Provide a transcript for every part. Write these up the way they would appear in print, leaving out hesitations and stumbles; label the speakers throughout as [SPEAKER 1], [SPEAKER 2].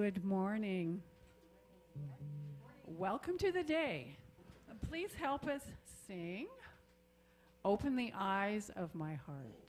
[SPEAKER 1] Good morning. Welcome to the day. Please help us sing, Open the Eyes of My Heart.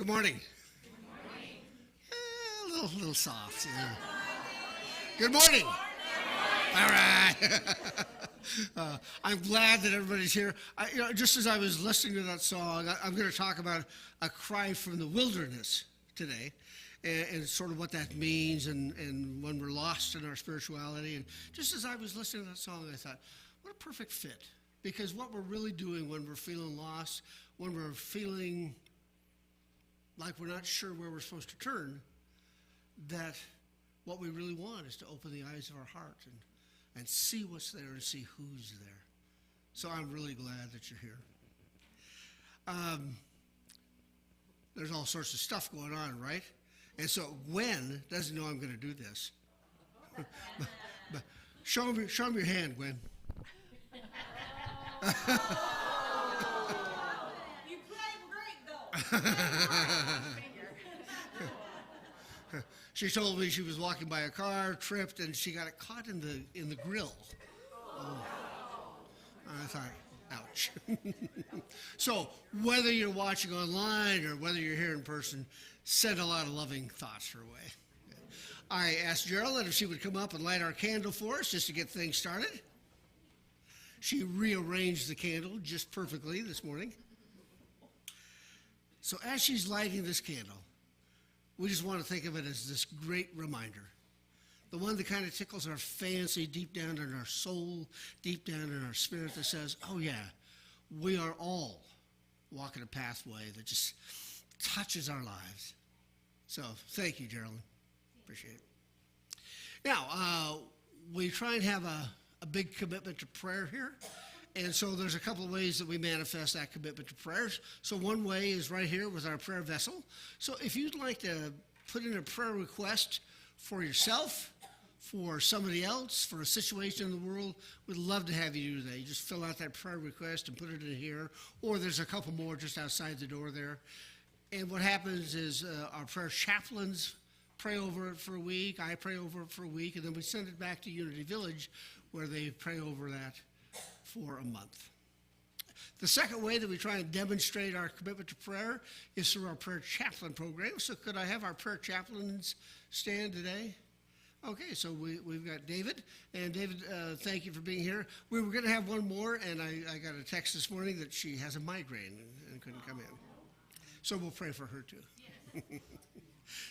[SPEAKER 2] Good morning. Good morning. A little soft. Yeah. Good morning. All right. I'm glad that everybody's here. Just as I was listening to that song, I'm going to talk about a cry from the wilderness today, and sort of what that means, and when we're lost in our spirituality. And just as I was listening to that song, I thought, what a perfect fit. Because what we're really doing when we're feeling lost, when we're feeling like we're not sure where we're supposed to turn, that what we really want is to open the eyes of our heart and see what's there and see who's there. So I'm really glad that you're here. There's all sorts of stuff going on, right? And so Gwen doesn't know I'm going to do this. but show him your hand, Gwen.
[SPEAKER 3] You played great, though.
[SPEAKER 2] She told me she was walking by a car, tripped, and she got it caught in the grill. Oh. I thought, ouch. So whether you're watching online or whether you're here in person, send a lot of loving thoughts her way. I asked Geraldine if she would come up and light our candle for us just to get things started. She rearranged the candle just perfectly this morning. So as she's lighting this candle, we just want to think of it as this great reminder. The one that kind of tickles our fancy deep down in our soul, deep down in our spirit, that says, oh yeah, we are all walking a pathway that just touches our lives. So thank you, Geraldine. Appreciate it. Now, we try and have a big commitment to prayer here. And so there's a couple of ways that we manifest that commitment to prayers. So one way is right here with our prayer vessel. So if you'd like to put in a prayer request for yourself, for somebody else, for a situation in the world, we'd love to have you do that. You just fill out that prayer request and put it in here. Or there's a couple more just outside the door there. And what happens is our prayer chaplains pray over it for a week. I pray over it for a week. And then we send it back to Unity Village where they pray over that for a month. The second way that we try and demonstrate our commitment to prayer is through our prayer chaplain program. So could I have our prayer chaplains stand today? Okay, so we've got David. And David, thank you for being here. We were going to have one more, and I got a text this morning that she has a migraine and couldn't come in. So we'll pray for her too. Yes.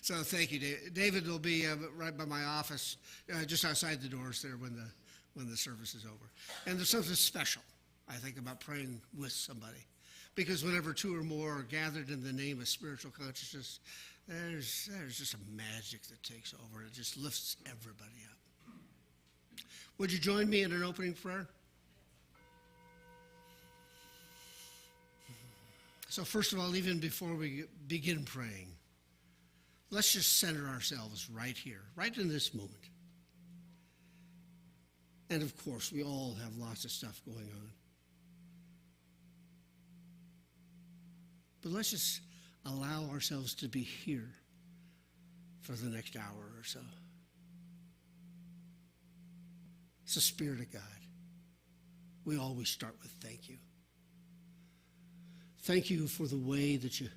[SPEAKER 2] So thank you, David. David will be right by my office, just outside the doors there when the service is over. And there's something special, I think, about praying with somebody. Because whenever two or more are gathered in the name of spiritual consciousness, there's just a magic that takes over. It just lifts everybody up. Would you join me in an opening prayer? So first of all, even before we begin praying, let's just center ourselves right here, right in this moment. And of course, we all have lots of stuff going on. But let's just allow ourselves to be here for the next hour or so. It's the Spirit of God. We always start with thank you. Thank you for the way that you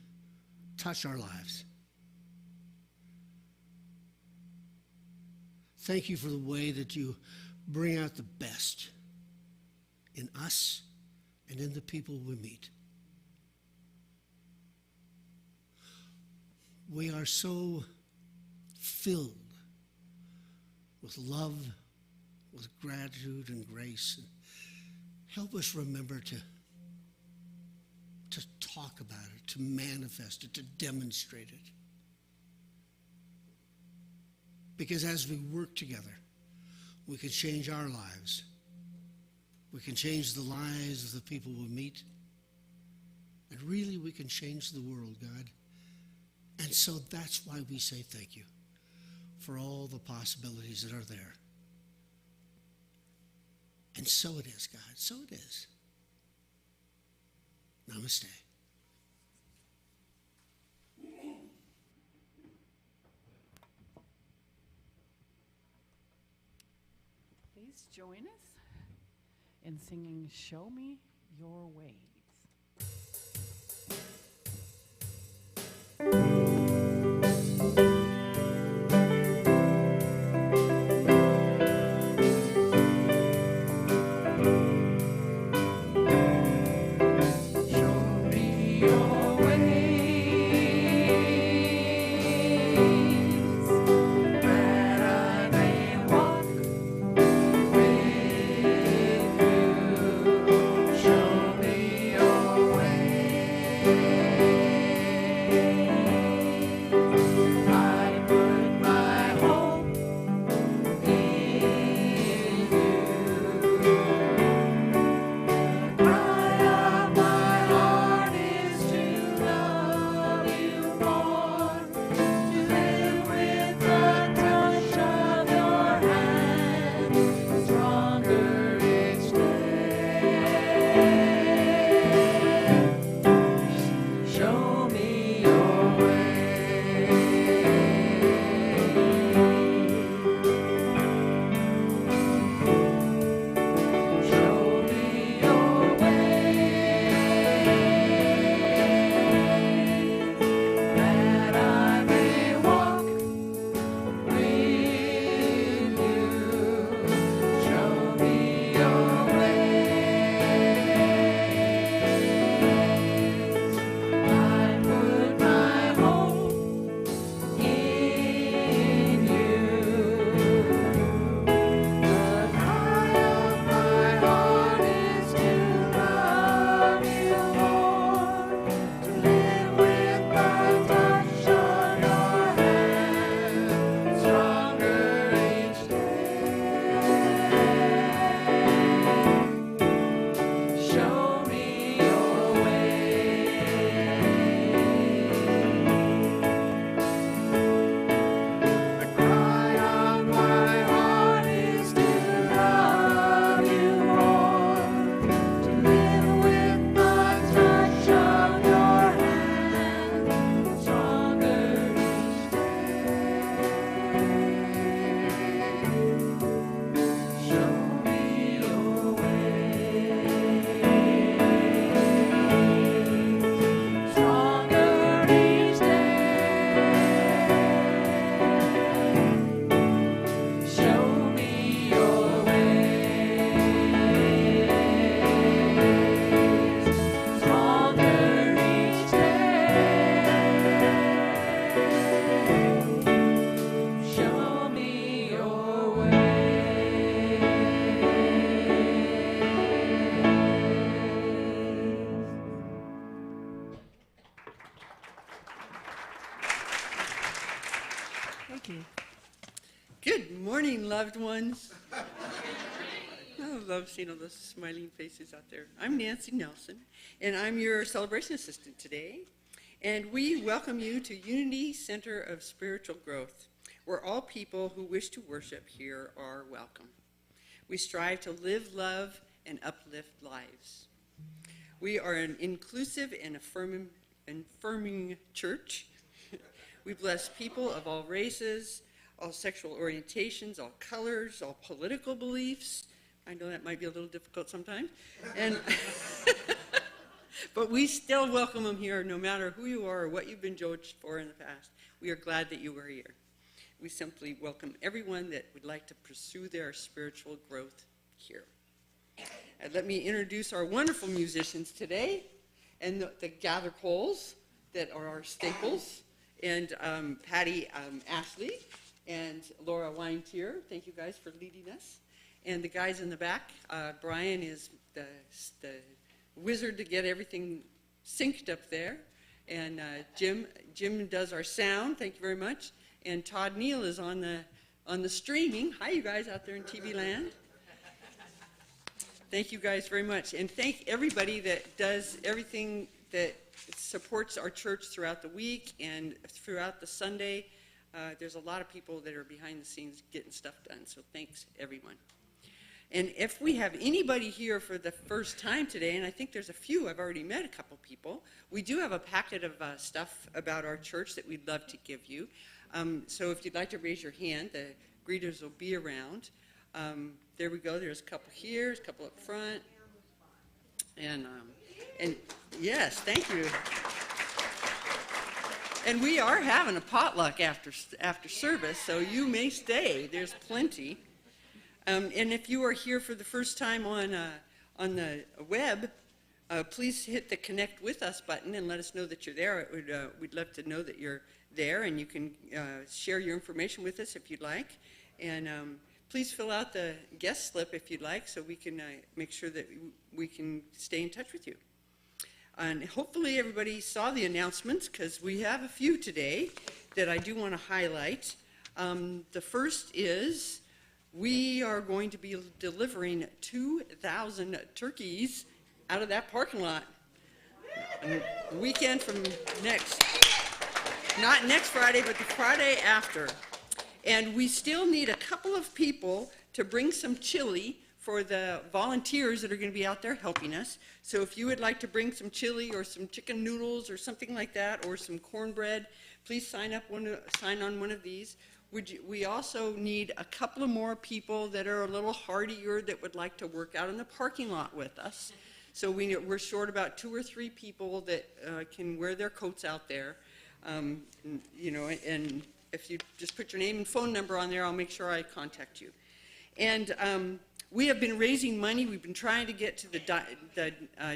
[SPEAKER 2] touch our lives. Thank you for the way that you bring out the best in us and in the people we meet. We are so filled with love, with gratitude and grace. Help us remember to talk about it, to manifest it, to demonstrate it. Because as we work together, we can change our lives. We can change the lives of the people we meet. And really, we can change the world, God. And so that's why we say thank you for all the possibilities that are there. And so it is, God. So it is. Namaste.
[SPEAKER 1] Please join us in singing Show Me Your Ways.
[SPEAKER 4] Good morning, loved ones. I love seeing all those smiling faces out there. I'm Nancy Nelson, and I'm your celebration assistant today. And we welcome you to Unity Center of Spiritual Growth, where all people who wish to worship here are welcome. We strive to live, love, and uplift lives. We are an inclusive and affirming church. We bless people of all races, all sexual orientations, all colors, all political beliefs. I know that might be a little difficult sometimes. But we still welcome them here no matter who you are or what you've been judged for in the past. We are glad that you are here. We simply welcome everyone that would like to pursue their spiritual growth here. And let me introduce our wonderful musicians today and the gather calls that are our staples. And Patty Ashley and Laura Weintier, thank you guys for leading us. And the guys in the back, Brian is the wizard to get everything synced up there. And Jim does our sound, thank you very much. And Todd Neal is on the streaming. Hi, you guys out there in TV land. Thank you guys very much. And thank everybody that does everything that supports our church throughout the week and throughout the Sunday. There's a lot of people that are behind the scenes getting stuff done, so thanks, everyone. And if we have anybody here for the first time today, and I think there's a few, I've already met a couple people, we do have a packet of stuff about our church that we'd love to give you. So if you'd like to raise your hand, the greeters will be around. There we go, there's a couple here, there's a couple up front. And yes, thank you. And we are having a potluck after service, so you may stay. There's plenty. And if you are here for the first time on the web, please hit the Connect With Us button and let us know that you're there. We'd love to know that you're there, and you can share your information with us if you'd like. And please fill out the guest slip if you'd like, so we can make sure that we can stay in touch with you. And hopefully everybody saw the announcements, because we have a few today that I do want to highlight. The first is we are going to be delivering 2,000 turkeys out of that parking lot. A weekend from not next Friday, but the Friday after. And we still need a couple of people to bring some chili for the volunteers that are going to be out there helping us. So if you would like to bring some chili or some chicken noodles or something like that, or some cornbread, please sign on one of these. We also need a couple of more people that are a little hardier that would like to work out in the parking lot with us. So we're short about 2 or 3 people that can wear their coats out there. And if you just put your name and phone number on there, I'll make sure I contact you. And we have been raising money. We've been trying to get to the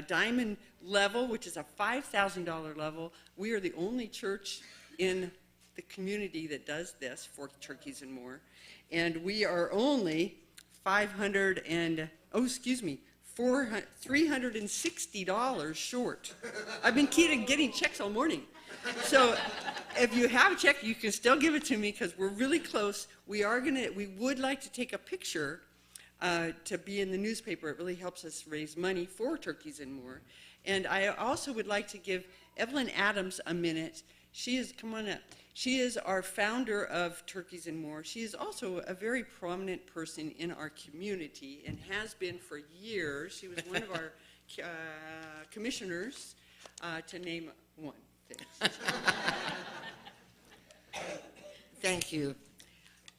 [SPEAKER 4] diamond level, which is a $5,000 level. We are the only church in the community that does this for turkeys and more. And we are only $360 short. I've been getting checks all morning. So if you have a check, you can still give it to me, because we're really close. We would like to take a picture to be in the newspaper. It really helps us raise money for turkeys and more. And I also would like to give Evelyn Adams a minute. Come on up. She is our founder of Turkeys and More. She is also a very prominent person in our community and has been for years. She was one of our commissioners, to name one.
[SPEAKER 5] Thank you.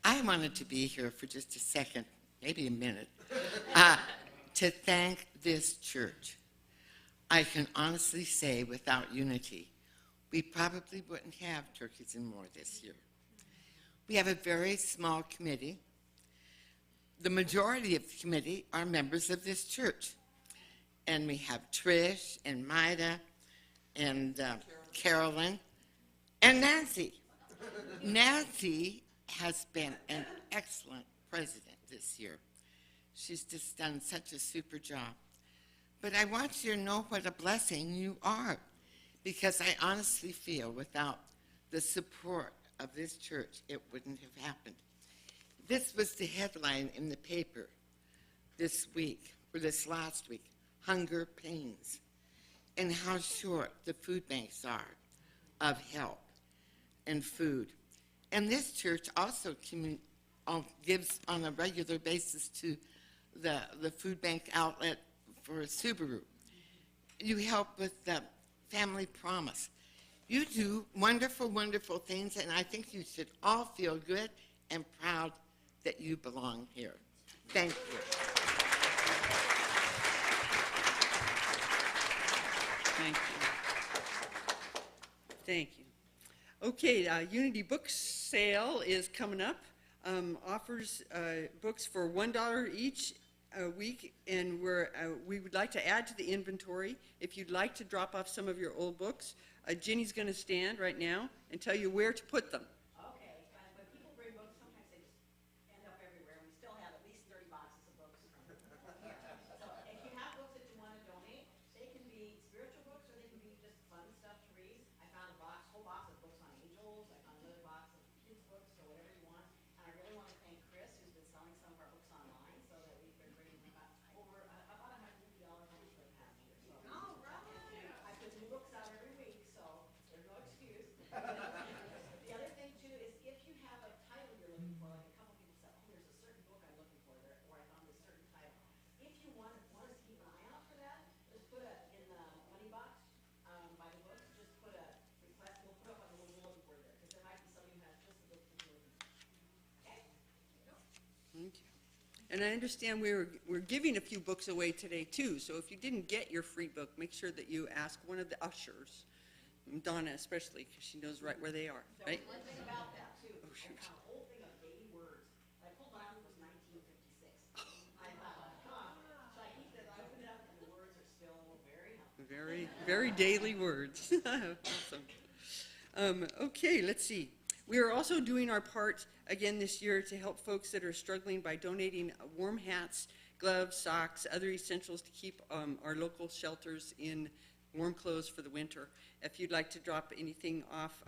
[SPEAKER 5] I wanted to be here for just a second, maybe a minute, to thank this church. I can honestly say, without unity, we probably wouldn't have Turkeys and More this year. We have a very small committee. The majority of the committee are members of this church. And we have Trish and Maida and Carolyn and Nancy. Nancy has been an excellent president this year. She's just done such a super job. But I want you to know what a blessing you are, because I honestly feel without the support of this church, it wouldn't have happened. This was the headline in the paper this week, or this last week, hunger pains, and how short the food banks are of help and food. And this church also gives on a regular basis to the food bank outlet for Subaru. You help with the Family Promise. You do wonderful, wonderful things, and I think you should all feel good and proud that you belong here. Thank you.
[SPEAKER 4] Thank you. Thank you. Okay, Unity Book Sale is coming up. Offers books for $1 each a week, and we would like to add to the inventory. If you'd like to drop off some of your old books, Ginny's going to stand right now and tell you where to put them.
[SPEAKER 3] Okay, when people bring books, sometimes they just end up everywhere. We still have at least 30 boxes of books from here. So if you have books that you want to donate, they can be spiritual books or they can be just fun stuff to read. I found a whole box of books on angels. I found another box of kids' books or whatever you want. And I really want to thank Chris, who's been selling some of our books online, so that we've been bringing about $150 home for the past year. So All right. I put new books out every week, so there's no excuse. The other thing too is if you have a title you're looking for, like a couple people said, oh, there's a certain book I'm looking for there, or I found this certain title. If you want us to keep an eye out for that, just put in the money box by the books, just put a request. We'll put up on the little bulletin board there, because there might be somebody who has just the book that you're looking for. Okay?
[SPEAKER 4] Thank you. And I understand we're giving a few books away today too, so if you didn't get your free book, make sure that you ask one of the ushers, Donna especially, because she knows right where they are, right?
[SPEAKER 3] One thing about that too,
[SPEAKER 4] Oh, shoot.
[SPEAKER 3] I found a whole thing of daily words. I pulled out, it was 1956. I thought, so I keep that, I opened it up and the words are still very helpful.
[SPEAKER 4] Very, very daily words. Awesome. Okay, let's see. We are also doing our part again this year to help folks that are struggling by donating warm hats, gloves, socks, other essentials to keep our local shelters in warm clothes for the winter. If you'd like to drop anything off,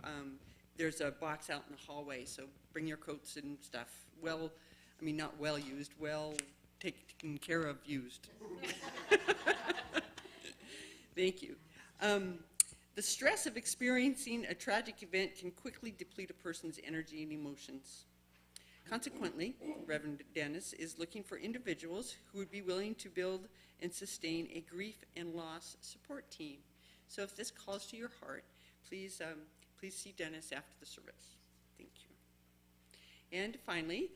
[SPEAKER 4] there's a box out in the hallway, so bring your coats and stuff. Not well used, well taken care of used. Thank you. The stress of experiencing a tragic event can quickly deplete a person's energy and emotions. Consequently, Reverend Dennis is looking for individuals who would be willing to build and sustain a grief and loss support team. So if this calls to your heart, please see Dennis after the service. Thank you. And finally,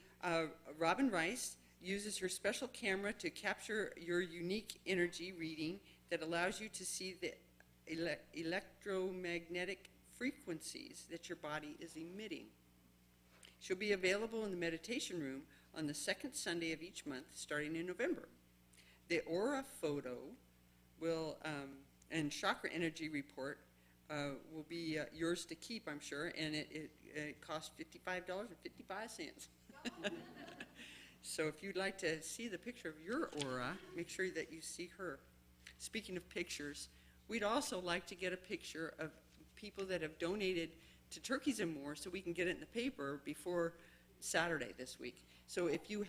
[SPEAKER 4] Robin Rice uses her special camera to capture your unique energy reading that allows you to see the electromagnetic frequencies that your body is emitting. She'll be available in the meditation room on the second Sunday of each month, starting in November. The aura photo and chakra energy report will be yours to keep, I'm sure, and it costs $55.55. So if you'd like to see the picture of your aura, make sure that you see her. Speaking of pictures, we'd also like to get a picture of people that have donated to Turkeys and More so we can get it in the paper before Saturday this week. So if you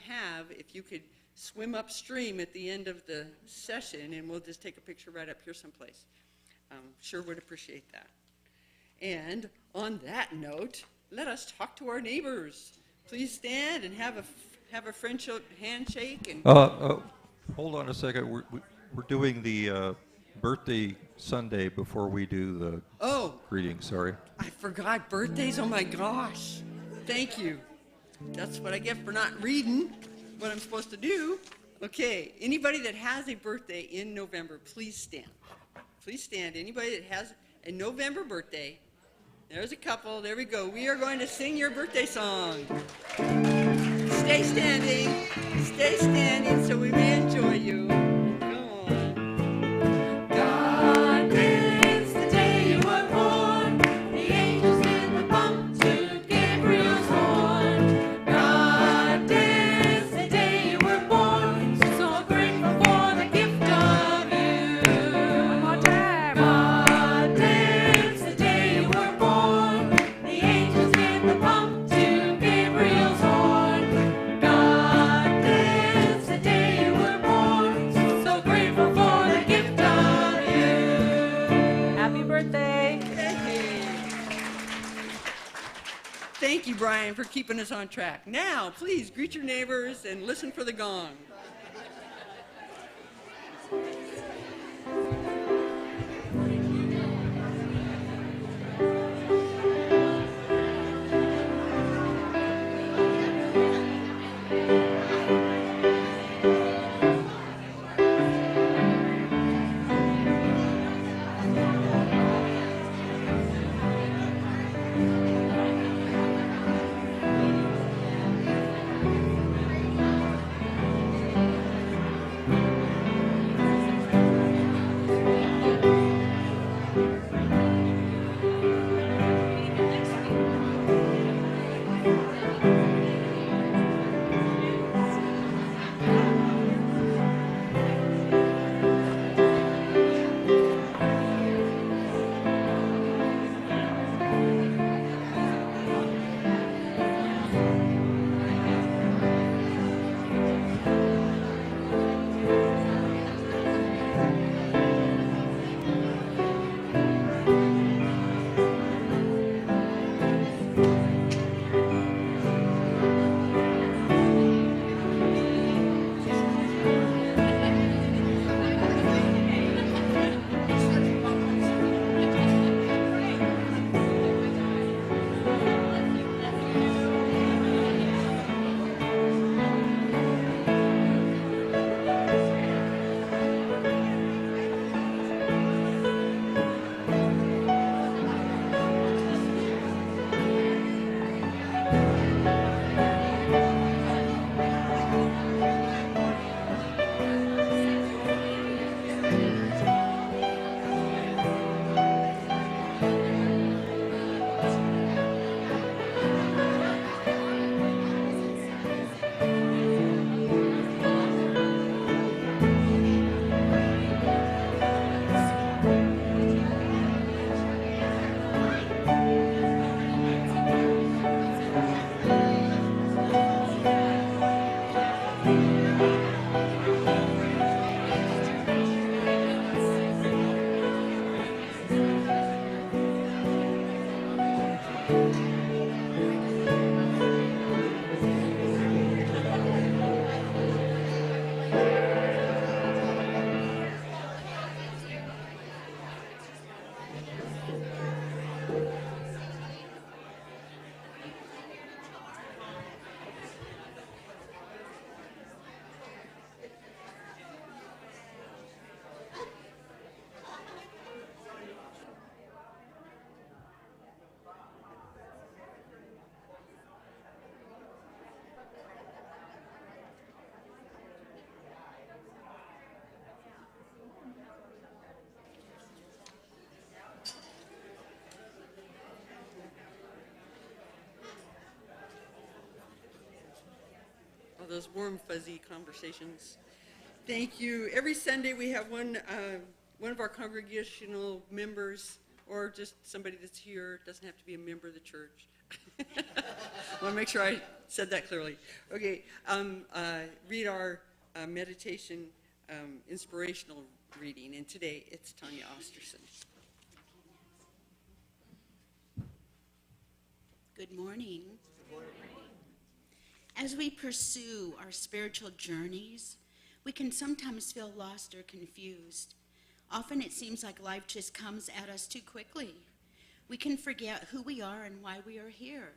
[SPEAKER 4] could swim upstream at the end of the session and we'll just take a picture right up here someplace. Sure would appreciate that. And on that note, let us talk to our neighbors. Please stand and have a friendship handshake. And
[SPEAKER 6] hold on a second. We're doing the birthday Sunday before we do the greeting. Sorry.
[SPEAKER 4] I forgot birthdays. Oh my gosh. Thank you. That's what I get for not reading what I'm supposed to do. Okay. Anybody that has a birthday in November, please stand. Please stand. Anybody that has a November birthday. There's a couple. There we go. We are going to sing your birthday song. Stay standing. Stay standing so we may enjoy you. Come on.
[SPEAKER 7] God, it's the day you were born. The angels did the bump to Gabriel's horn. God, it's the day you were born. So grateful for the gift of you. One more time. God, it's the day you were born. The angels did the bump to Gabriel's horn.
[SPEAKER 4] Brian, for keeping us on track. Now, please greet your neighbors and listen for the gong. Those warm, fuzzy conversations. Thank you. Every Sunday we have one of our congregational members, or just somebody that's here, doesn't have to be a member of the church. I want to make sure I said that clearly. Okay, read our meditation inspirational reading, and today it's Tanya Osterson.
[SPEAKER 8] Good morning. As we pursue our spiritual journeys, we can sometimes feel lost or confused. Often it seems like life just comes at us too quickly. We can forget who we are and why we are here.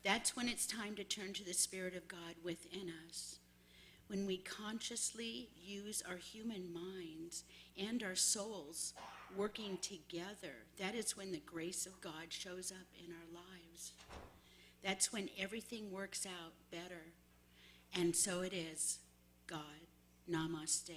[SPEAKER 8] That's when it's time to turn to the Spirit of God within us. When we consciously use our human minds and our souls working together, that is when the grace of God shows up in our lives. That's when everything works out better. And so it is. God, namaste.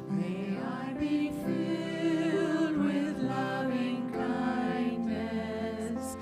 [SPEAKER 7] May I be filled with loving kindness.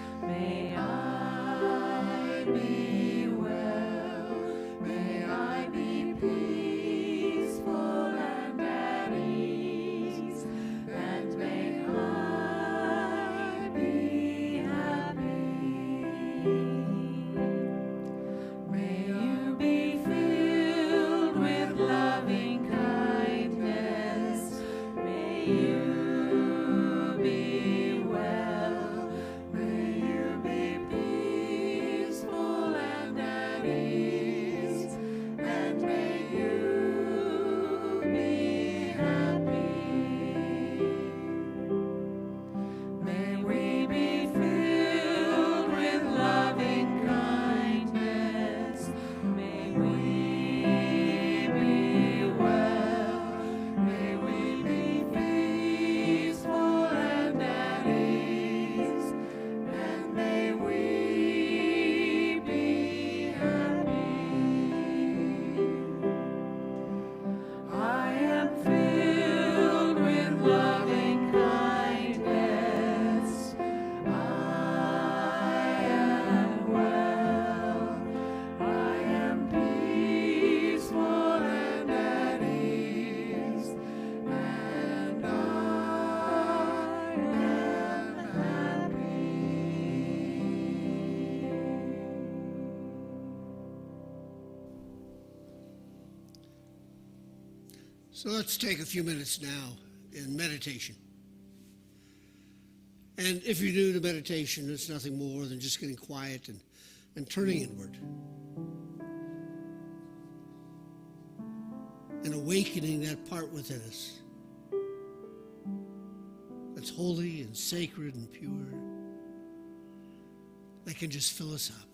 [SPEAKER 2] So let's take a few minutes now in meditation. And if you're new to meditation, it's nothing more than just getting quiet and turning inward. And awakening that part within us that's holy and sacred and pure, that can just fill us up.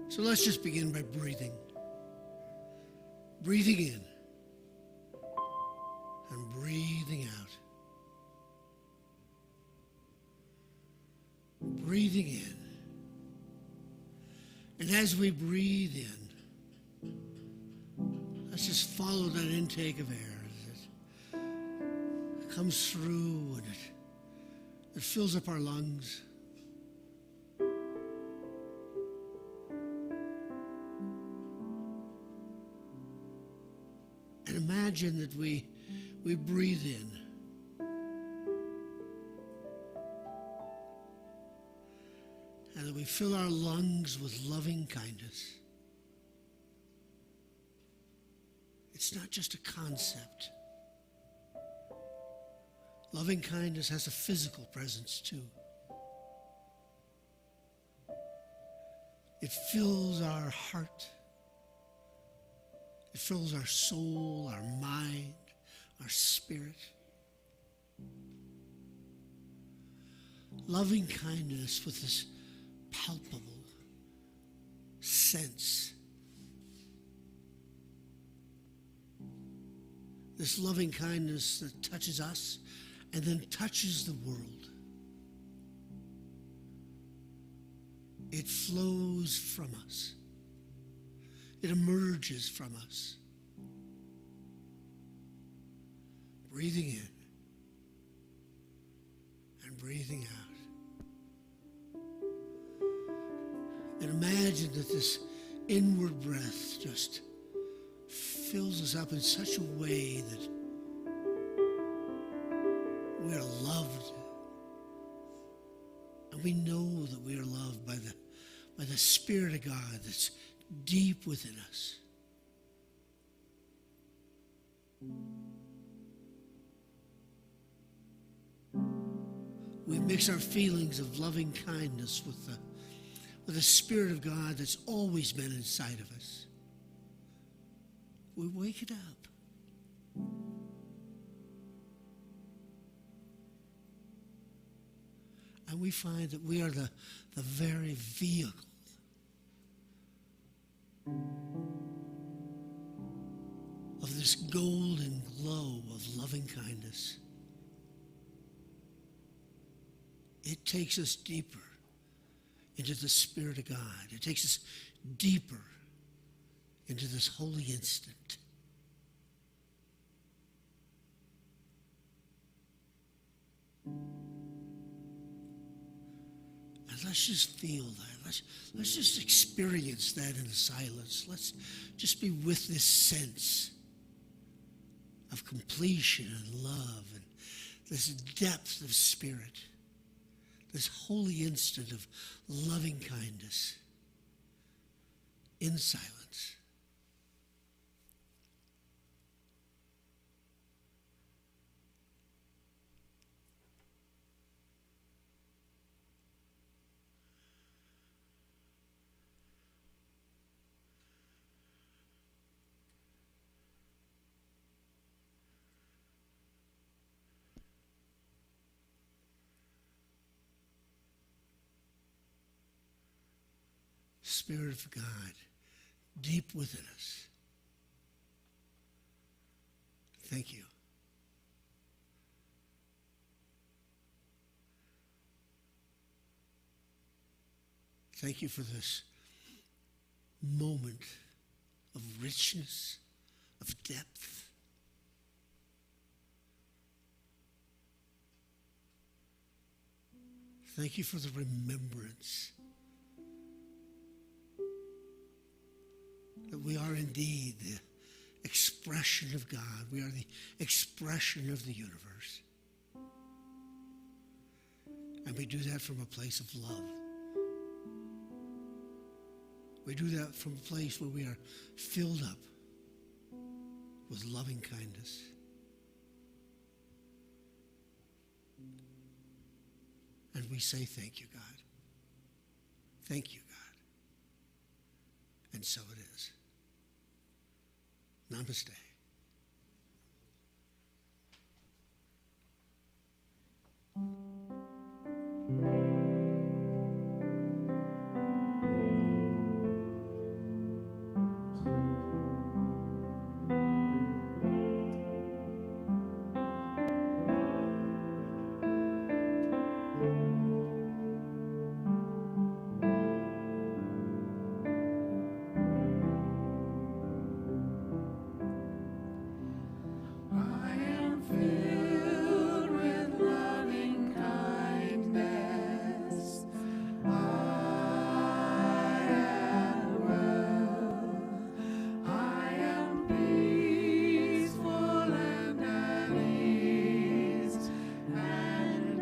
[SPEAKER 2] So let's just begin by breathing. Breathing in and breathing out. Breathing in. And as we breathe in, let's just follow that intake of air as it comes through and it fills up our lungs. And imagine that we breathe in. And that we fill our lungs with loving kindness. It's not just a concept. Loving kindness has a physical presence too. It fills our heart. It fills our soul, our mind, our spirit. Loving kindness with this palpable sense. This loving kindness that touches us and then touches the world. It flows from us. It emerges from us. Breathing in and breathing out. And imagine that this inward breath just fills us up in such a way that we are loved. And we know that we are loved by the Spirit of God that's deep within us. We mix our feelings of loving kindness with the Spirit of God that's always been inside of us. We wake it up. And we find that we are the very vehicle of this golden glow of loving kindness. It takes us deeper into the Spirit of God. It takes us deeper into this holy instant. And let's just feel that. Let's just experience that in the silence. Let's just be with this sense of completion and love and this depth of spirit, this holy instant of loving kindness in silence. Spirit of God, deep within us. Thank you. Thank you for this moment of richness, of depth. Thank you for the remembrance that we are indeed the expression of God. We are the expression of the universe. And we do that from a place of love. We do that from a place where we are filled up with loving kindness. And we say, thank you, God. Thank you, God. And so it is. Namaste.
[SPEAKER 7] I am filled with loving kindness. I am well. I am peaceful and at ease, and I am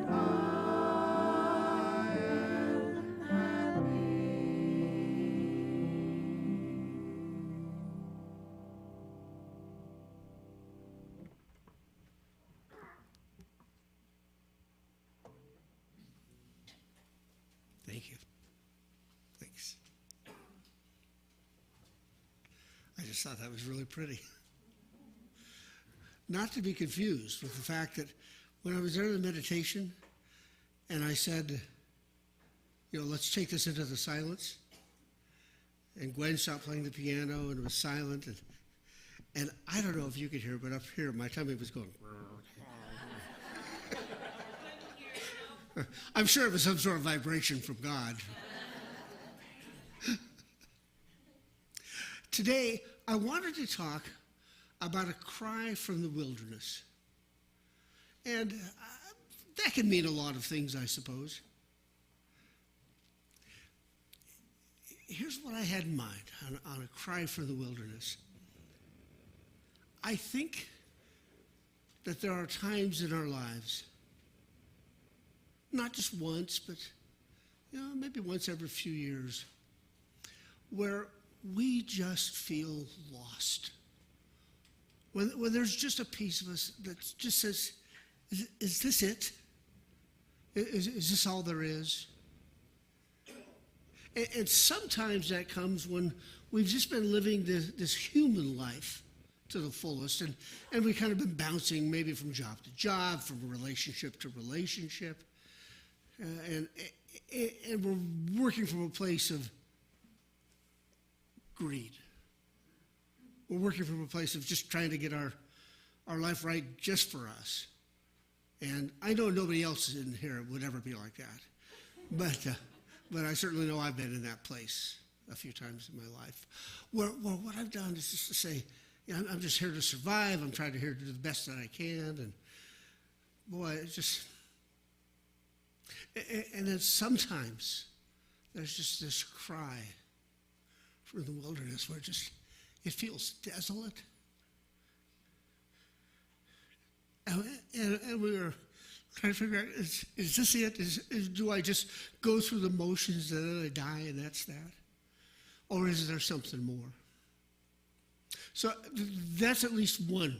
[SPEAKER 7] happy.
[SPEAKER 2] Thank you. Thanks. I just thought that was really pretty. Not to be confused with the fact that when I was there in the meditation and I said, let's take this into the silence, and Gwen stopped playing the piano and it was silent, and I don't know if you could hear, but up here my tummy was going. I'm sure it was some sort of vibration from God. Today, I wanted to talk about a cry from the wilderness. And that can mean a lot of things, I suppose. Here's what I had in mind on a cry from the wilderness. I think that there are times in our lives, not just once, but maybe once every few years, where we just feel lost. When there's just a piece of us that just says, is this it? Is this all there is? And sometimes that comes when we've just been living this human life to the fullest, and we've kind of been bouncing maybe from job to job, from relationship to relationship. And we're working from a place of greed. We're working from a place of just trying to get our life right just for us. And I know nobody else in here would ever be like that. But I certainly know I've been in that place a few times in my life. Where what I've done is just to say, I'm just here to survive. I'm trying to do the best that I can. And boy, it's just... And then sometimes there's just this cry from the wilderness where it feels desolate. And we were trying to figure out, is this it? Do I just go through the motions and then I die and that's that? Or is there something more? So that's at least one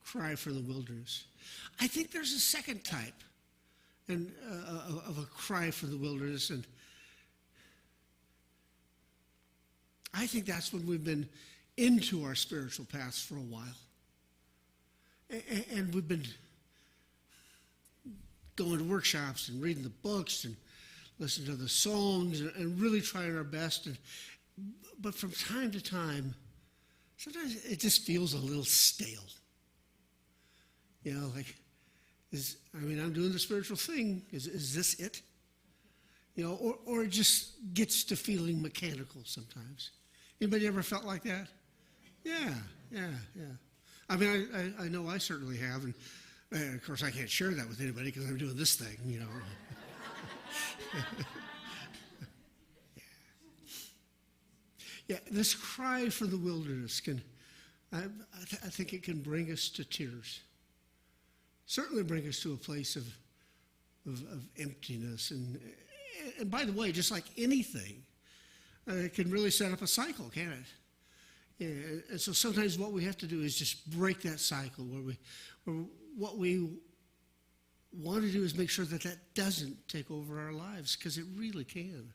[SPEAKER 2] cry for the wilderness. I think there's a second type of a cry for the wilderness, and I think that's when we've been into our spiritual paths for a while. And we've been going to workshops and reading the books and listening to the songs and really trying our best. But from time to time, sometimes it just feels a little stale. I'm doing the spiritual thing. Is this it? Or it just gets to feeling mechanical sometimes. Anybody ever felt like that? Yeah. I mean, I know I certainly have, and of course I can't share that with anybody because I'm doing this thing, Yeah, this cry for the wilderness I think it can bring us to tears. Certainly bring us to a place of emptiness. And by the way, just like anything, it can really set up a cycle, can't it? And so sometimes what we have to do is just break that cycle where what we want to do is make sure that that doesn't take over our lives, because it really can.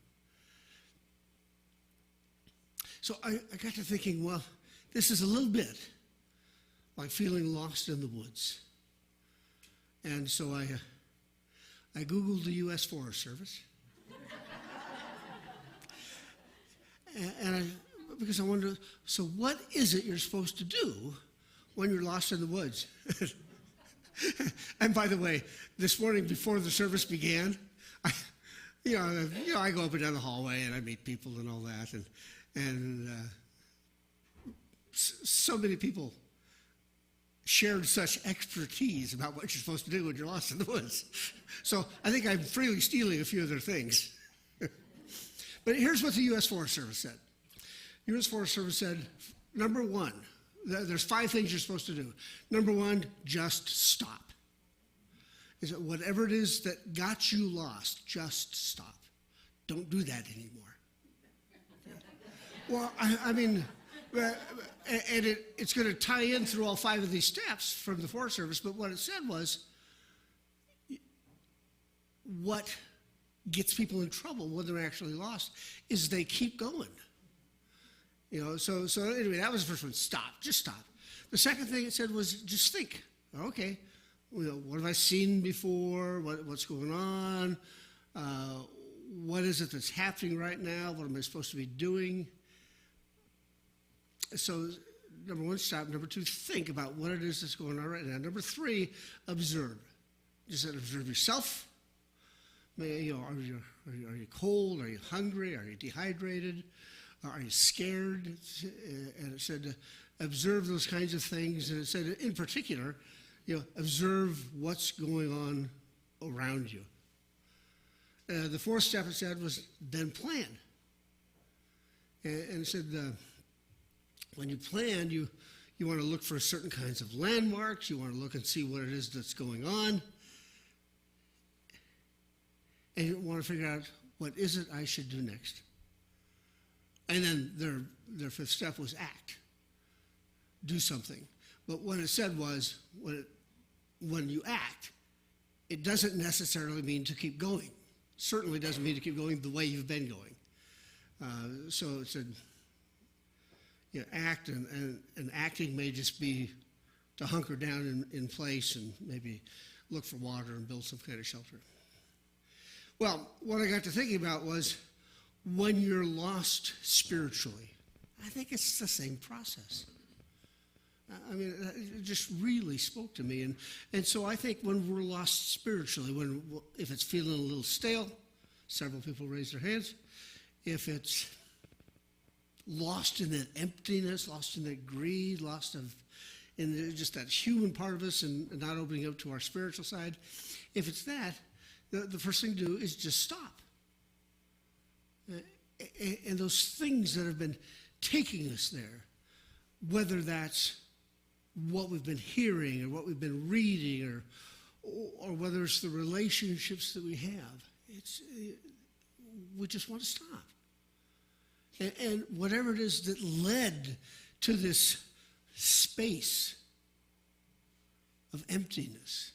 [SPEAKER 2] So I got to thinking, well, this is a little bit like feeling lost in the woods. And so I Googled the U.S. Forest Service. Because I wondered, so what is it you're supposed to do when you're lost in the woods? And by the way, this morning before the service began, I go up and down the hallway and I meet people and all that, and so many people shared such expertise about what you're supposed to do when you're lost in the woods. So I think I'm freely stealing a few of their things. But here's what the U.S. Forest Service said. U.S. Forest Service said, number one, there's 5 things you're supposed to do. Number one, just stop. Is that whatever it is that got you lost, just stop. Don't do that anymore. Well, I mean, and it's going to tie in through all 5 of these steps from the Forest Service, but what it said was, what gets people in trouble when they're actually lost is they keep going. So anyway, that was the first one. Stop, just stop. The second thing it said was just think. Okay, what have I seen before? What's going on? What is it that's happening right now? What am I supposed to be doing? So, number 1, stop. Number 2, think about what it is that's going on right now. Number 3, observe. Just observe yourself. Are you cold? Are you hungry? Are you dehydrated? Are you scared? And it said observe those kinds of things. And it said, in particular, observe what's going on around you. The 4th step it said was then plan. And it said when you plan, you want to look for certain kinds of landmarks. You want to look and see what it is that's going on. And you want to figure out, what is it I should do next? And then their 5th step was act. Do something. But what it said was, when you act, it doesn't necessarily mean to keep going. Certainly doesn't mean to keep going the way you've been going. So it said, act, and acting may just be to hunker down in place and maybe look for water and build some kind of shelter. Well, what I got to thinking about was, when you're lost spiritually, I think it's the same process. I mean, it just really spoke to me. And so I think when we're lost spiritually, if it's feeling a little stale, several people raise their hands. If it's lost in that emptiness, lost in that greed, lost in just that human part of us and not opening up to our spiritual side, if it's that, the first thing to do is just stop. And those things that have been taking us there, whether that's what we've been hearing or what we've been reading or whether it's the relationships that we have, we just want to stop. And whatever it is that led to this space of emptiness,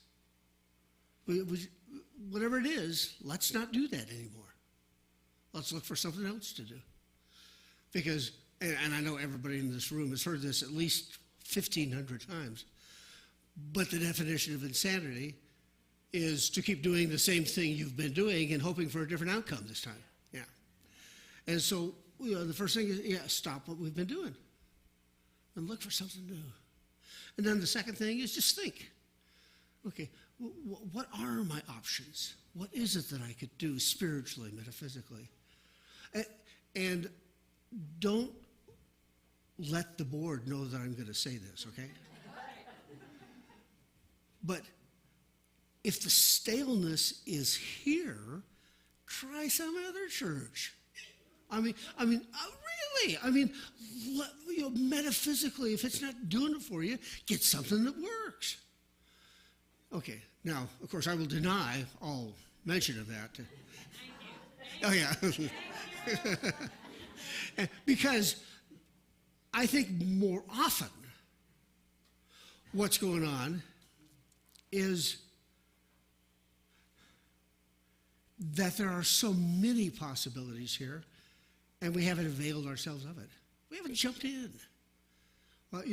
[SPEAKER 2] whatever it is, let's not do that anymore. Let's look for something else to do. Because, and I know everybody in this room has heard this at least 1,500 times, but the definition of insanity is to keep doing the same thing you've been doing and hoping for a different outcome this time. Yeah. And so, the first thing is, stop what we've been doing and look for something new. And then the second thing is just think. Okay, what are my options? What is it that I could do spiritually, metaphysically? And don't let the board know that I'm going to say this, okay? But if the staleness is here, try some other church. Really? Metaphysically, if it's not doing it for you, get something that works. Okay, now, of course, I will deny all mention of that. Oh, yeah. Because I think more often what's going on is that there are so many possibilities here, and we haven't availed ourselves of it. We haven't jumped in. Well,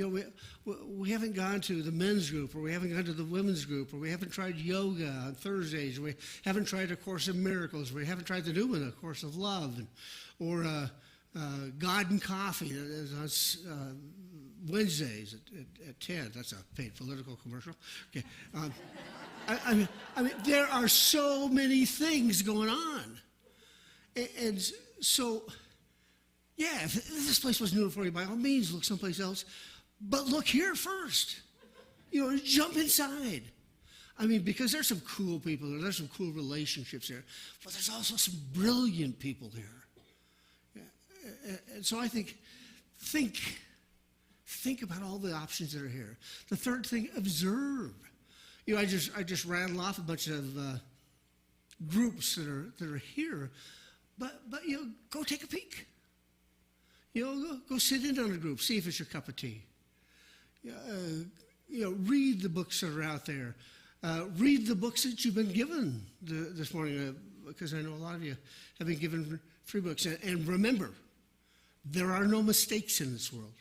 [SPEAKER 2] we haven't gone to the men's group, or we haven't gone to the women's group, or we haven't tried yoga on Thursdays, or we haven't tried A Course in Miracles, or we haven't tried the new one, A Course of Love, or God and Coffee that is on Wednesdays at 10. That's a paid political commercial. Okay. I mean, there are so many things going on. And so, yeah, if this place was new for you, by all means, look someplace else. But look here first. Jump inside. I mean, because there's some cool people there. There's some cool relationships there. But there's also some brilliant people here. Yeah. And so I think about all the options that are here. The third thing, observe. I just rattle off a bunch of groups that are here, but go take a peek. Go sit in on a group, see if it's your cup of tea. Read the books that are out there. Read the books that you've been given this morning, because I know a lot of you have been given free books. And remember, there are no mistakes in this world.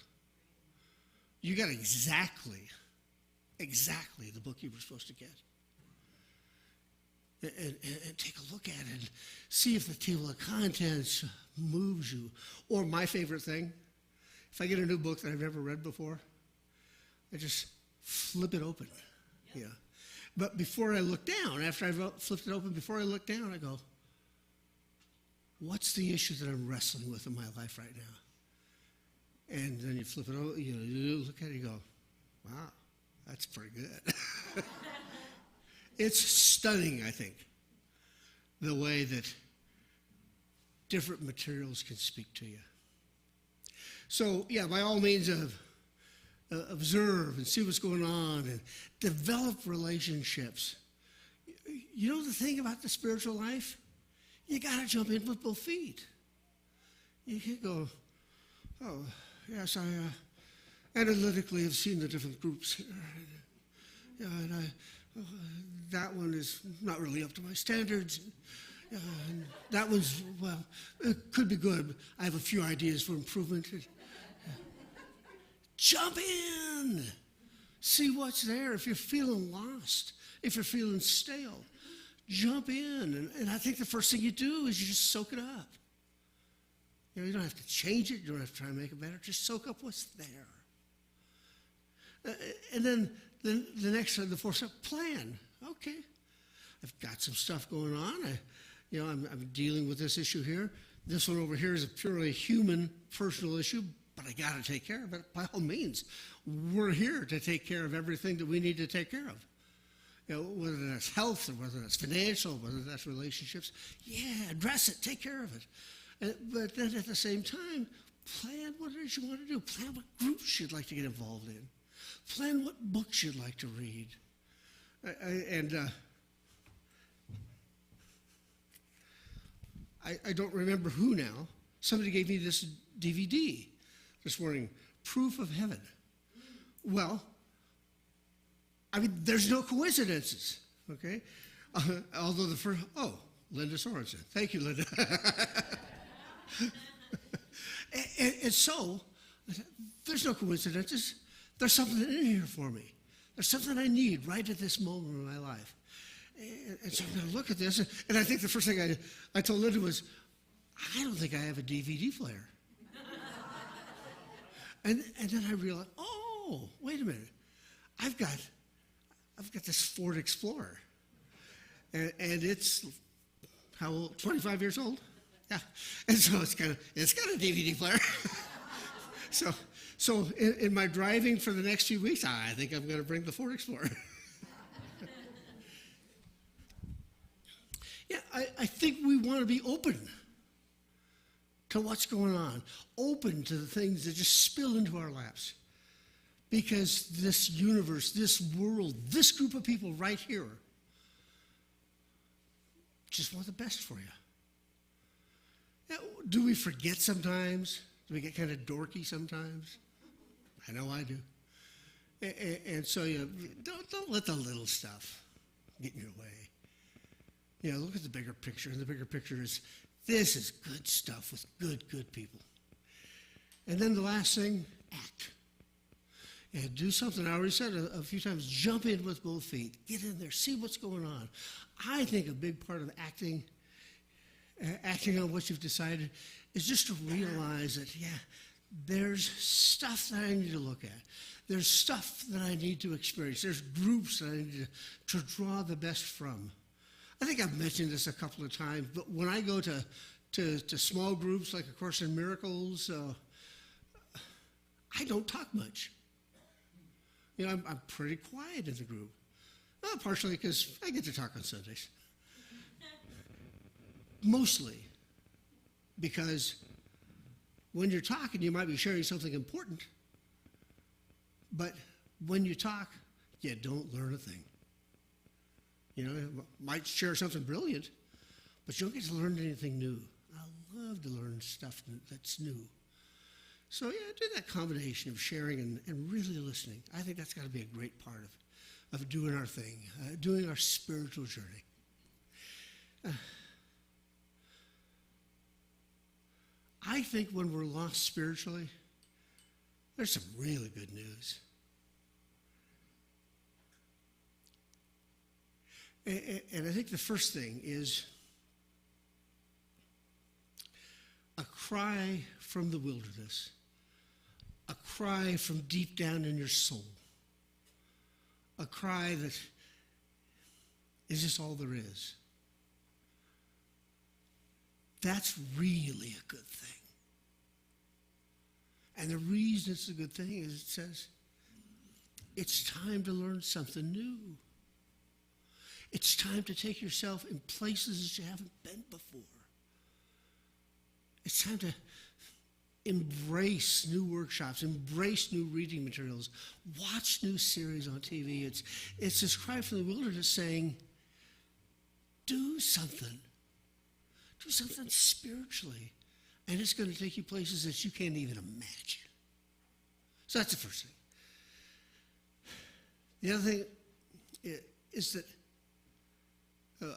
[SPEAKER 2] You got exactly the book you were supposed to get. And take a look at it and see if the table of contents moves you. Or my favorite thing, if I get a new book that I've never read before, I just flip it open. Yeah. But before I look down, after I've flipped it open, before I look down, I go, what's the issue that I'm wrestling with in my life right now? And then you flip it over, you look at it, you go, wow, that's pretty good. It's stunning, I think, the way that different materials can speak to you. So, yeah, by all means, observe and see what's going on and develop relationships. The thing about the spiritual life? You got to jump in with both feet. You can't go, oh, yes, I analytically have seen the different groups here. Yeah, and that one is not really up to my standards. And that one's, well, it could be good. I have a few ideas for improvement. Jump in. See what's there. If you're feeling lost, if you're feeling stale, jump in. And I think the first thing you do is you just soak it up. You don't have to change it. You don't have to try and make it better. Just soak up what's there. And then the fourth step, plan. Okay, I've got some stuff going on. I'm dealing with this issue here. This one over here is a purely human, personal issue, but I got to take care of it. By all means, we're here to take care of everything that we need to take care of. Whether that's health or whether that's financial, whether that's relationships. Yeah, address it, take care of it. But then at the same time, plan what it is you want to do. Plan what groups you'd like to get involved in. Plan what books you'd like to read. I don't remember who now. Somebody gave me this DVD this morning, Proof of Heaven. Well, I mean, there's no coincidences, okay? Although the first, Linda Sorensen. Thank you, Linda. and so, there's no coincidences. There's something in here for me. There's something I need right at this moment in my life. And so I'm going to look at this. And I think the first thing I told Linda was, I don't think I have a DVD player. and then I realized, wait a minute. I've got this Ford Explorer. And it's, how old? 25 years old? Yeah. And so it's got a DVD player. So in my driving for the next few weeks, I think I'm going to bring the Ford Explorer. Yeah, I think we want to be open to what's going on, open to the things that just spill into our laps. Because this universe, this world, this group of people right here just want the best for you. Do we forget sometimes? Do we get kind of dorky sometimes? I know I do. And so don't let the little stuff get in your way. Look at the bigger picture. And the bigger picture is this is good stuff with good people. And then the last thing, act. And do something. I already said a few times, jump in with both feet. Get in there. See what's going on. I think a big part of acting on what you've decided is just to realize that, there's stuff that I need to look at. There's stuff that I need to experience. There's groups that I need to draw the best from. I think I've mentioned this a couple of times, but when I go to small groups like A Course in Miracles, I don't talk much. I'm pretty quiet in the group. Partially because I get to talk on Sundays. Mostly because when you're talking, you might be sharing something important. But when you talk, you don't learn a thing. You might share something brilliant, but you don't get to learn anything new. I love to learn stuff that's new. So, do that combination of sharing and really listening. I think that's got to be a great part of doing our thing, doing our spiritual journey. I think when we're lost spiritually, there's some really good news. And I think the first thing is a cry from the wilderness, a cry from deep down in your soul, a cry that is just all there is. That's really a good thing. And the reason it's a good thing is it says it's time to learn something new. It's time to take yourself in places that you haven't been before. It's time to embrace new workshops, embrace new reading materials, watch new series on TV. It's this cry from the wilderness saying, do something. Do something spiritually. And it's going to take you places that you can't even imagine. So that's the first thing. The other thing is that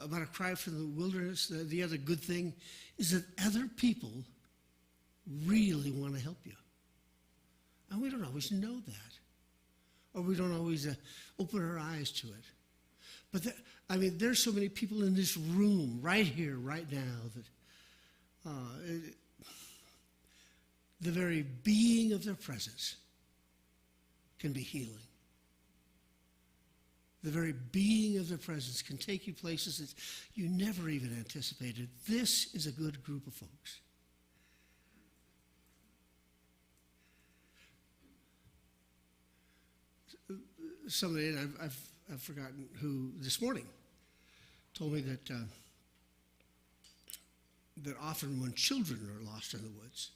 [SPEAKER 2] about a cry from the wilderness, the other good thing is that other people really want to help you. And we don't always know that. Or we don't always open our eyes to it. But there's so many people in this room, right here, right now, that the very being of their presence can be healing. The very being of their presence can take you places that you never even anticipated. This is a good group of folks. Somebody, and I've forgotten who, this morning, told me that that often when children are lost in the woods,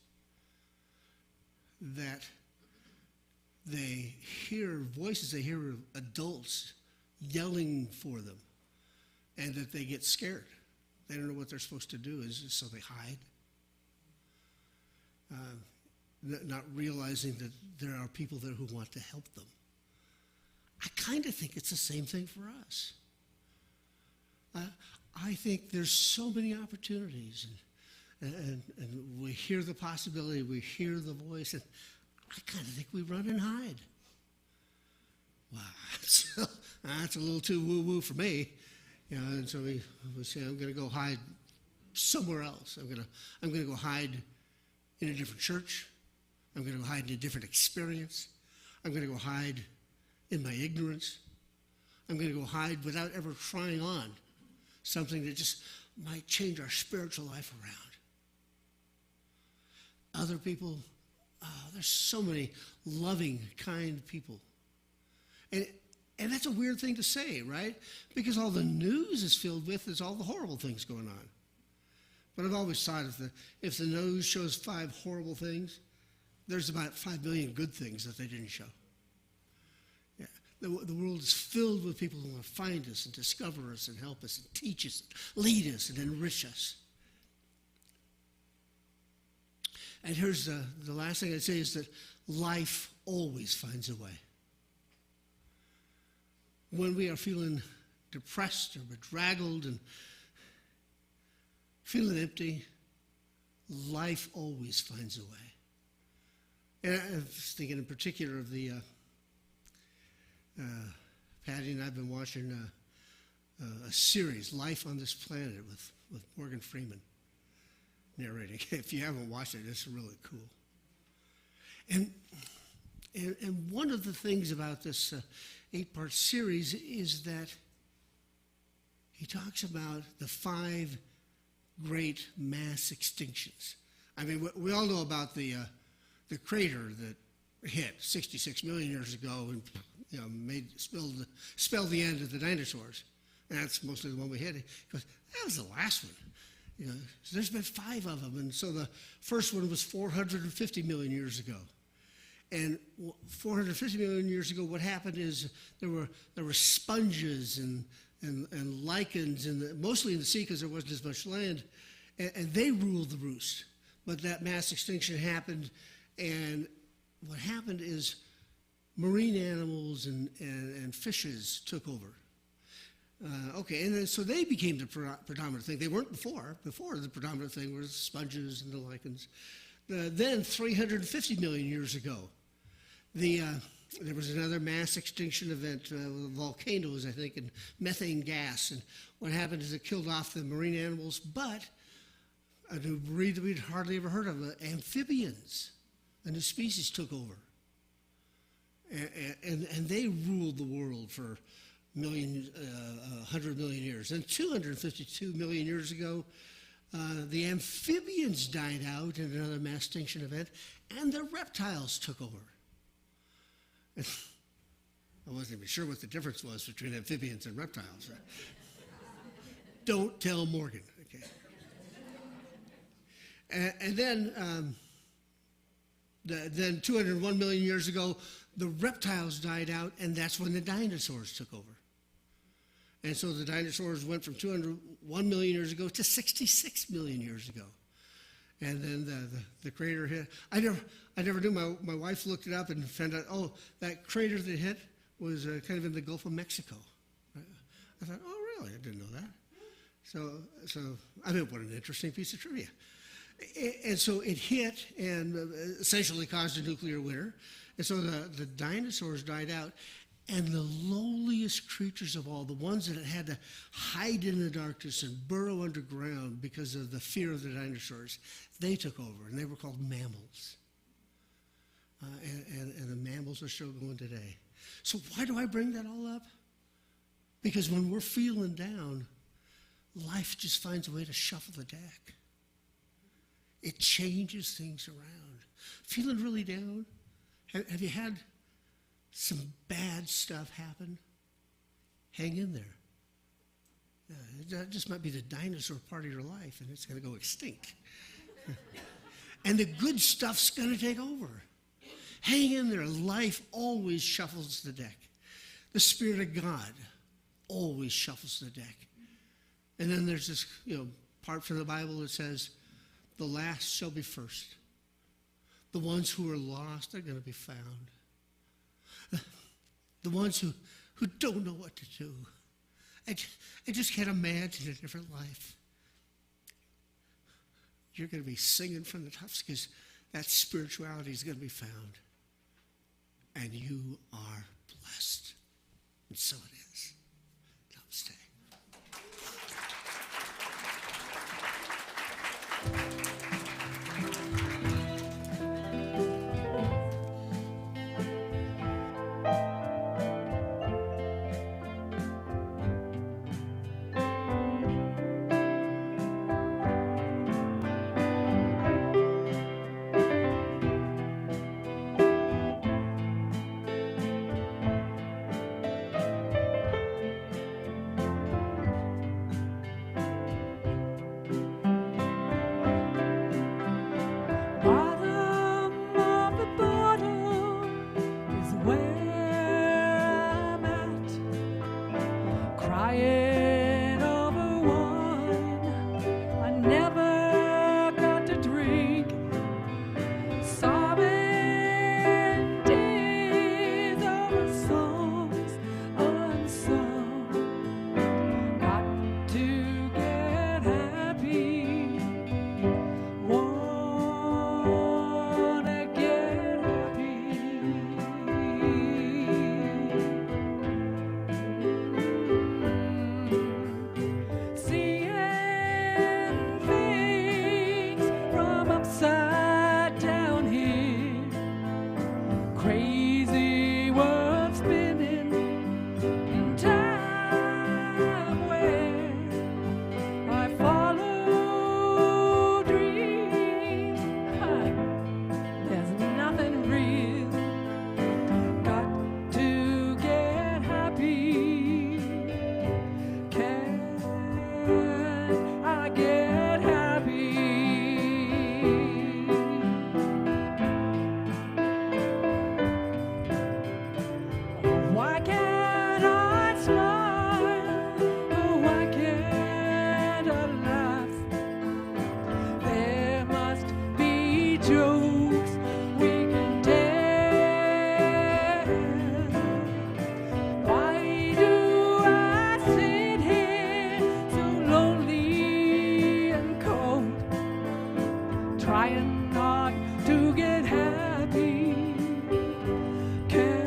[SPEAKER 2] that they hear voices, they hear adults yelling for them, and that they get scared. They don't know what they're supposed to do, so they hide, not realizing that there are people there who want to help them. I kind of think it's the same thing for us. I think there's so many opportunities, and we hear the possibility, we hear the voice, and I kind of think we run and hide. Wow, that's a little too woo-woo for me. And so we say, I'm going to go hide somewhere else. I'm going to go hide in a different church. I'm going to go hide in a different experience. I'm going to go hide in my ignorance. I'm going to go hide without ever trying on something that just might change our spiritual life around. Other people, there's so many loving, kind people. And that's a weird thing to say, right? Because all the news is filled with is all the horrible things going on. But I've always thought if the news shows 5 horrible things, there's about 5 million good things that they didn't show. Yeah. The world is filled with people who want to find us and discover us and help us and teach us, lead us and enrich us. And here's the last thing I'd say is that life always finds a way. When we are feeling depressed or bedraggled and feeling empty, life always finds a way. And I was thinking in particular of the Patty and I have been watching a series, Life on This Planet, with Morgan Freeman narrating. If you haven't watched it, it's really cool. And one of the things about this 8-part series is that he talks about the 5 great mass extinctions. I mean, we all know about the crater that hit 66 million years ago and spelled the end of the dinosaurs. And that's mostly the one we hit. He goes, that was the last one. So there's been 5 of them. And so the first one was 450 million years ago. And 450 million years ago, what happened is there were sponges and lichens, mostly in the sea because there wasn't as much land, and they ruled the roost. But that mass extinction happened, and what happened is marine animals and fishes took over. And then, so they became the predominant thing. They weren't before. Before, the predominant thing was sponges and the lichens. Then, 350 million years ago, there was another mass extinction event, volcanoes, I think, and methane gas. And what happened is it killed off the marine animals, but a new breed that we'd hardly ever heard of, amphibians. A new species took over. And they ruled the world for 100 million years. And 252 million years ago, the amphibians died out in another mass extinction event, and the reptiles took over. I wasn't even sure what the difference was between amphibians and reptiles. Right? Don't tell Morgan, okay? And then 201 million years ago, the reptiles died out, and that's when the dinosaurs took over. And so the dinosaurs went from 201 million years ago to 66 million years ago. And then the crater hit. I never knew. My wife looked it up and found out, oh, that crater that hit was kind of in the Gulf of Mexico. I thought, oh, really? I didn't know that. So I mean, what an interesting piece of trivia. And so it hit and essentially caused a nuclear winter. And so the dinosaurs died out. And the lowliest creatures of all, the ones that had to hide in the darkness and burrow underground because of the fear of the dinosaurs, they took over, and they were called mammals. And the mammals are still going today. So why do I bring that all up? Because when we're feeling down, life just finds a way to shuffle the deck. It changes things around. Feeling really down? Have you had some bad stuff happen? Hang in there. That just might be the dinosaur part of your life, and it's going to go extinct. And the good stuff's going to take over. Hang in there. Life always shuffles the deck. The Spirit of God always shuffles the deck. And then there's this part from the Bible that says, the last shall be first. The ones who are lost are going to be found. The ones who don't know what to do. I just can't imagine a different life. You're going to be singing from the tops because that spirituality is going to be found. And you are blessed. And so it is. Namaste.
[SPEAKER 1] crazy world spinning in time where I follow dreams. There's nothing real. Got to get happy. Can I get happy? Why can't I smile? Oh, why can't I laugh? There must be jokes we can tell. Why do I sit here so lonely and cold, trying not to get happy? Can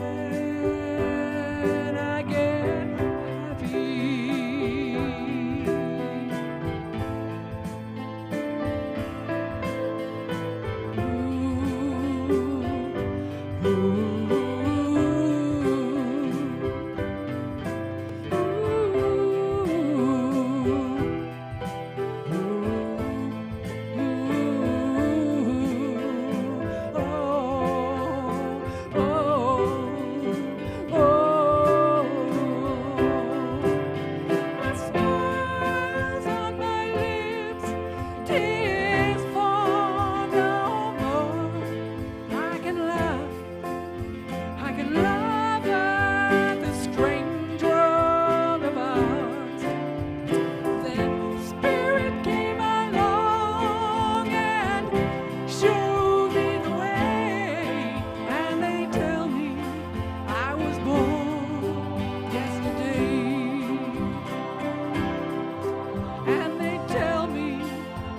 [SPEAKER 1] I get happy? Smiles on my lips, tears fall no more. I can laugh, I can laugh at the strange world of ours. Then Spirit came along and showed me the way, and they tell me I was born yesterday. And they tell me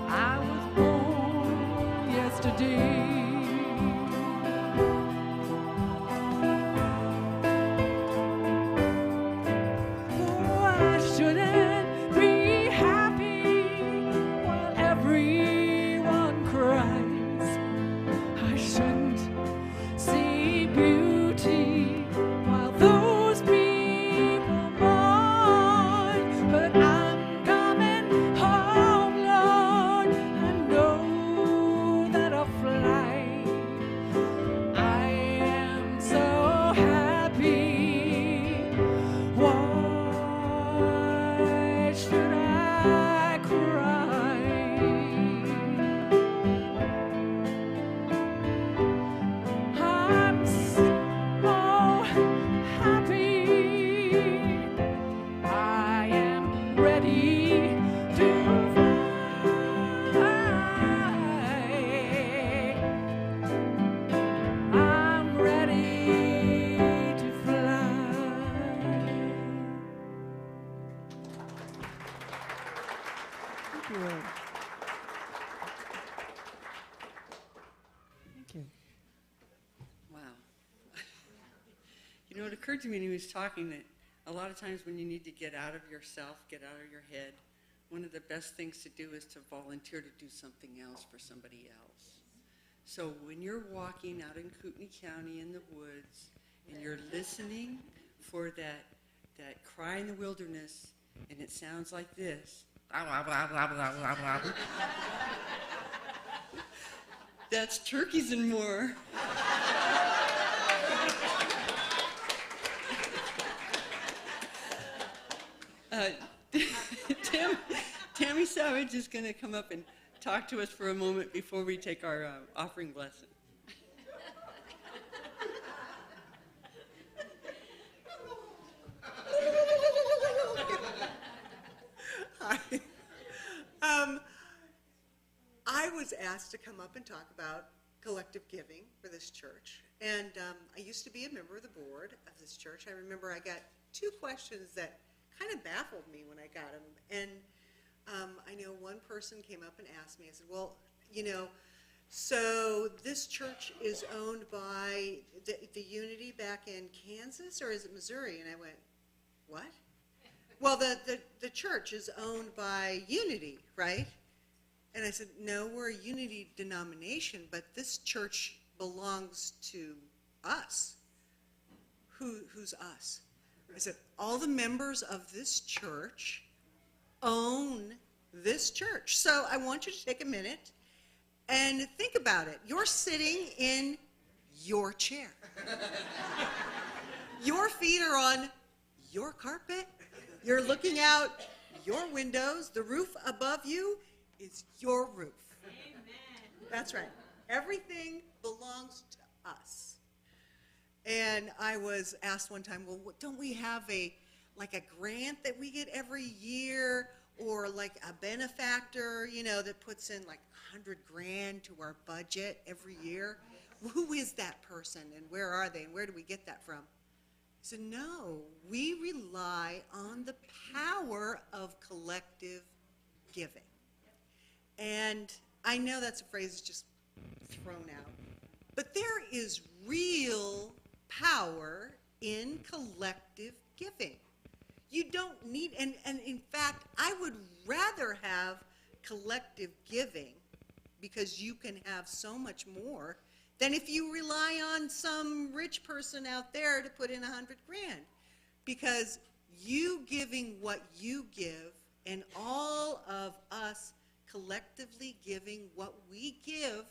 [SPEAKER 1] I was born yesterday. Oh, I shouldn't be happy while everyone cries. I shouldn't see beauty while those people mourn. But I'm coming home, Lord. I know that I'll fly. I am so happy. Why should I cry? I'm so happy. I am ready to fly. I'm ready to fly. Thank you. Thank you.
[SPEAKER 4] Wow. You know, it occurred to me when he was talking that a lot of times when you need to get out of yourself, get out of your head, one of the best things to do is to volunteer to do something else for somebody else. So when you're walking out in Kootenai County in the woods and you're listening for that cry in the wilderness, and it sounds like this. That's turkeys and more. Tammy Savage is going to come up and talk to us for a moment before we take our offering blessing.
[SPEAKER 9] Hi. I was asked to come up and talk about collective giving for this church. And I used to be a member of the board of this church. I remember I got two questions that kind of baffled me when I got them. And I know one person came up and asked me, I said, well, you know, so this church is owned by the Unity back in Kansas, or is it Missouri? And I went, what? Well, the church is owned by Unity, right? And I said, no, we're a Unity denomination, but this church belongs to us. Who's us? I said, all the members of this church own this church. So I want you to take a minute and think about it. You're sitting in your chair. Your feet are on your carpet. You're looking out your windows. The roof above you is your roof. Amen. That's right. Everything belongs to us. And I was asked one time, well, don't we have a grant that we get every year, or like a benefactor, that puts in like $100,000 to our budget every year? Who is that person, and where are they, and where do we get that from? I said, no, we rely on the power of collective giving. And I know that's a phrase that's just thrown out, but there is real power in collective giving. You don't need, and in fact, I would rather have collective giving, because you can have so much more, than if you rely on some rich person out there to put in $100,000. Because you giving what you give, and all of us collectively giving what we give,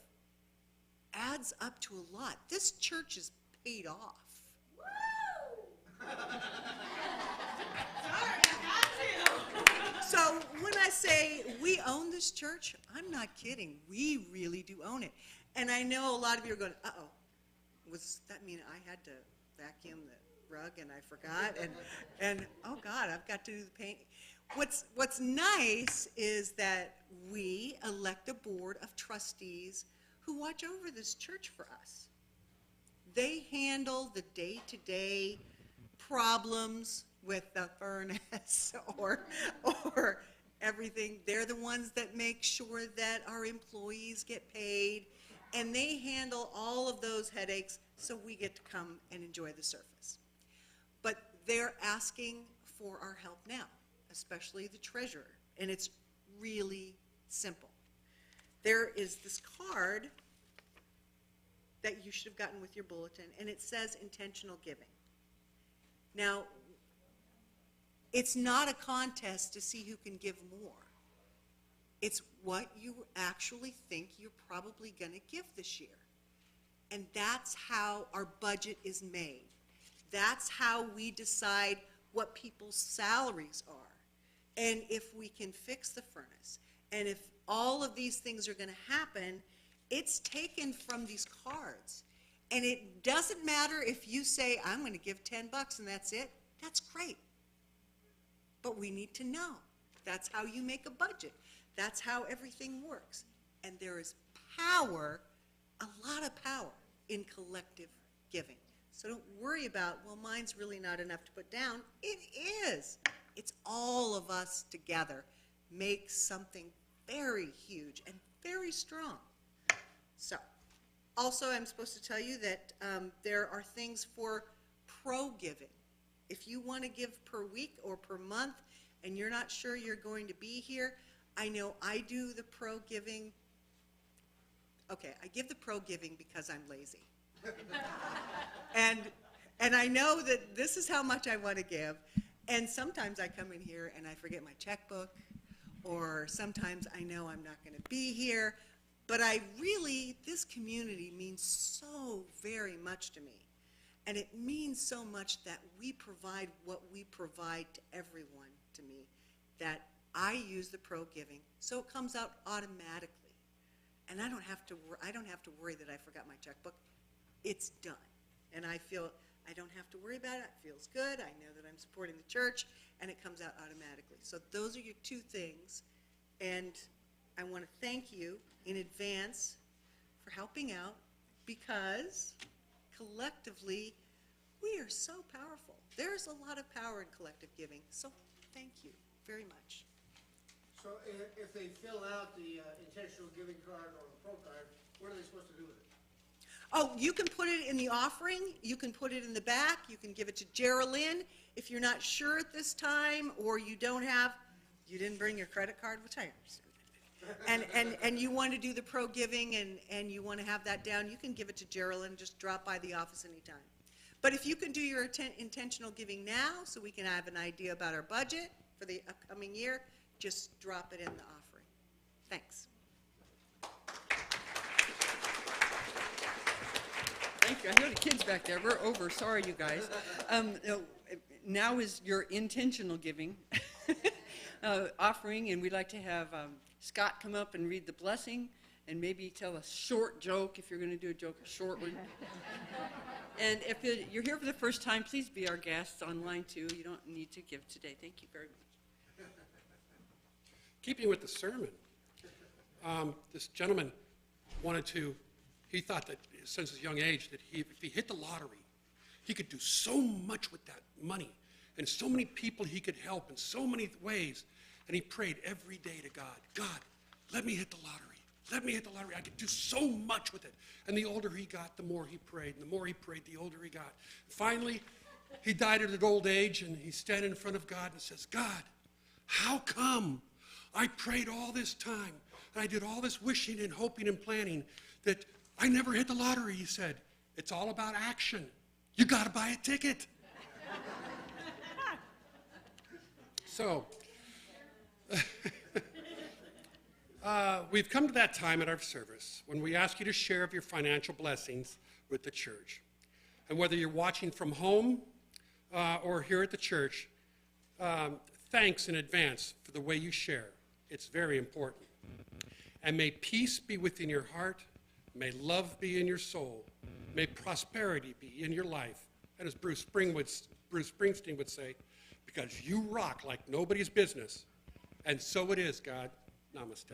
[SPEAKER 9] adds up to a lot. This church is paid off. So when I say we own this church, I'm not kidding. We really do own it. And I know a lot of you are going, uh-oh, does that mean I had to vacuum the rug and I forgot? And oh God, I've got to do the paint. What's nice is that we elect a board of trustees who watch over this church for us. They handle the day-to-day problems with the furnace or everything. They're the ones that make sure that our employees get paid, and they handle all of those headaches so we get to come and enjoy the service. But they're asking for our help now, especially the treasurer, and it's really simple. There is this card that you should have gotten with your bulletin, and it says intentional giving. Now, it's not a contest to see who can give more. It's what you actually think you're probably going to give this year. And that's how our budget is made. That's how we decide what people's salaries are. And if we can fix the furnace, and if all of these things are going to happen, it's taken from these cards. And it doesn't matter if you say, I'm going to give $10 and that's it. That's great. But we need to know. That's how you make a budget. That's how everything works. And there is power, a lot of power, in collective giving. So don't worry about, well, mine's really not enough to put down. It is. It's all of us together make something very huge and very strong. So, also, I'm supposed to tell you that there are things for pro-giving. If you want to give per week or per month and you're not sure you're going to be here, I know I do the pro-giving. Okay, I give the pro-giving because I'm lazy. and I know that this is how much I want to give. And sometimes I come in here and I forget my checkbook, or sometimes I know I'm not going to be here. But this community means so very much to me. And it means so much that we provide what we provide to everyone, to me, that I use the pro-giving, so it comes out automatically. And I don't have to worry that I forgot my checkbook. It's done. And I feel I don't have to worry about it. It feels good. I know that I'm supporting the church, and it comes out automatically. So those are your two things. And I want to thank you in advance for helping out, because collectively, we are so powerful. There's a lot of power in collective giving. So thank you very much.
[SPEAKER 2] So if they fill out the intentional giving card or the pro card, what are they supposed to do with it?
[SPEAKER 9] Oh, you can put it in the offering. You can put it in the back. You can give it to Geraldine. If you're not sure at this time, or you didn't bring your credit card, which I understand. and you want to do the pro giving and you want to have that down, you can give it to Geraldine, just drop by the office anytime. But if you can do your intentional giving now, so we can have an idea about our budget for the upcoming year, just drop it in the offering. Thanks.
[SPEAKER 4] Thank you. I hear the kids back there. We're over. Sorry, you guys. Now is your intentional giving offering, and we'd like to have Scott come up and read the blessing and maybe tell a short joke. If you're going to do a joke, a short one. And if you're here for the first time, please be our guests online too. You don't need to give today. Thank you very much.
[SPEAKER 10] Keeping with the sermon, this gentleman he thought that since his young age that if he hit the lottery, he could do so much with that money and so many people he could help in so many ways. And he prayed every day to God, God, let me hit the lottery. Let me hit the lottery. I could do so much with it. And the older he got, the more he prayed. And the more he prayed, the older he got. Finally, he died at an old age, and he's standing in front of God and says, God, how come I prayed all this time, and I did all this wishing and hoping and planning that I never hit the lottery? He said, it's all about action. You got to buy a ticket. So, we've come to that time at our service when we ask you to share of your financial blessings with the church. And whether you're watching from home or here at the church, thanks in advance for the way you share. It's very important. And may peace be within your heart. May love be in your soul. May prosperity be in your life. And as Bruce Springsteen would say, because you rock like nobody's business. And so it is, God. Namaste.